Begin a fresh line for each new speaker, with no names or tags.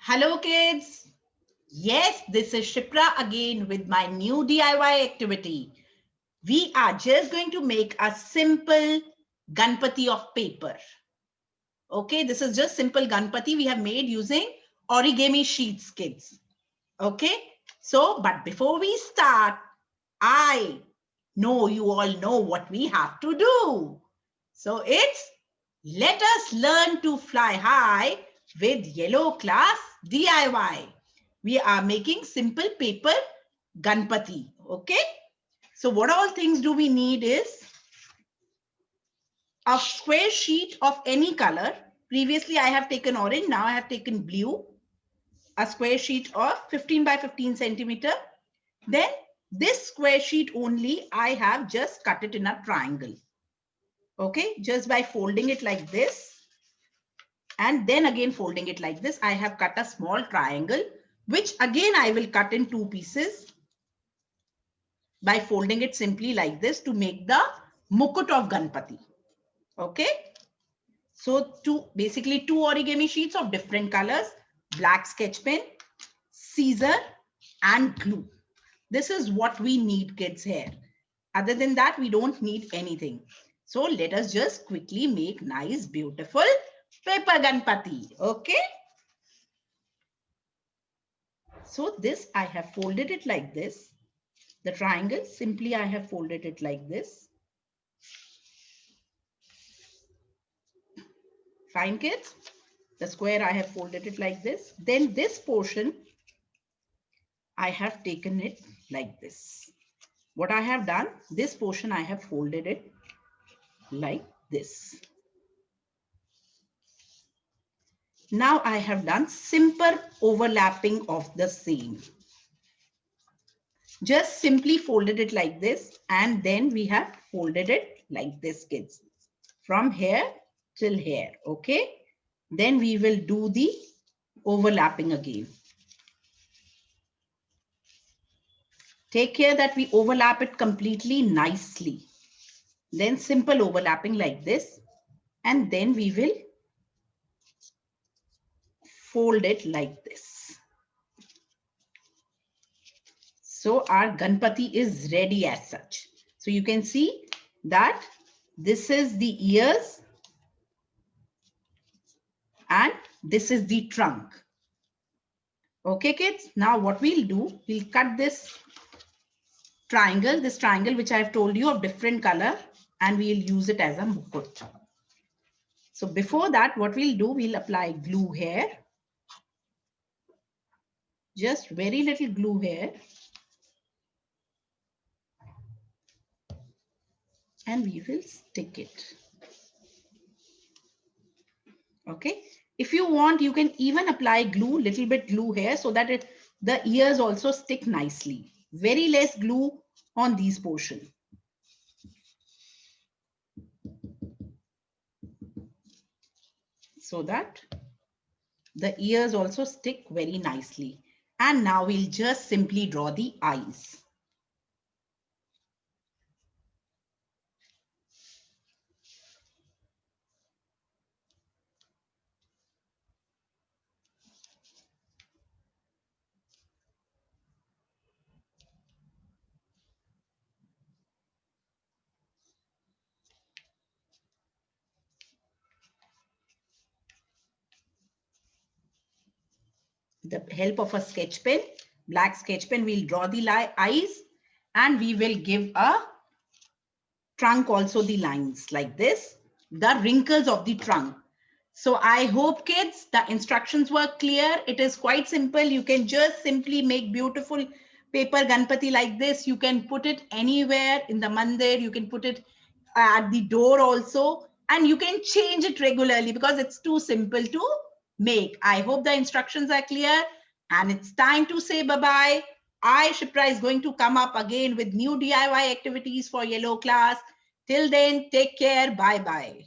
Hello kids. Yes, this is Shipra again with my new DIY activity. We are just going to make a simple Ganpati of paper. Okay, this is just simple Ganpati we have made using origami sheets, kids. Okay, but before we start, I know you all know what we have to do. So it's let us learn to fly high with Yellow Class DIY. We are making simple paper Ganpati. Okay. So what all things do we need is a square sheet of any color. Previously I have taken orange. Now I have taken blue. A square sheet of 15 by 15 centimeter. Then this square sheet only I have just cut it in a triangle. Okay. Just by folding it like this. And then again folding it like this, I have cut a small triangle, which again I will cut in two pieces by folding it simply like this to make the mukut of Ganpati. Okay. So basically two origami sheets of different colors, black sketch pen, scissor and glue. This is what we need, kids, here. Other than that, we don't need anything. So let us just quickly make nice, beautiful paper Ganpati. Okay. So this I have folded it like this. The triangle, simply I have folded it like this. Fine, kids. The square I have folded it like this. Then this portion, I have taken it like this. What I have done, this portion I have folded it like this. Now I have done simple overlapping of the same. Just simply folded it like this, and then we have folded it like this, kids. From here till here, okay? Then we will do the overlapping again. Take care that we overlap it completely nicely. Then simple overlapping like this, and then we will fold it like this. So our Ganpati is ready as such. So you can see that this is the ears and this is the trunk. Okay, kids. Now what we'll do, we'll cut this triangle which I have told you of different color, and we'll use it as a mukut. So before that, what we'll do, we'll apply glue here. Just very little glue here. And we will stick it. Okay. If you want, you can even apply glue, little bit glue here so that the ears also stick nicely. Very less glue on these portions. So that the ears also stick very nicely. And now we'll just simply draw the eyes. The help of a sketch pen, black sketch pen, we'll draw the eyes, and we will give a trunk also the lines like this, the wrinkles of the trunk. So I hope, kids, the instructions were clear. It is quite simple. You can just simply make beautiful paper Ganpati like this. You can put it anywhere in the mandir. You can put it at the door also, and you can change it regularly because it's too simple to make. I hope the instructions are clear, and it's time to say bye-bye. Shipra, is going to come up again with new DIY activities for Yellow Class. Till then, take care. Bye-bye.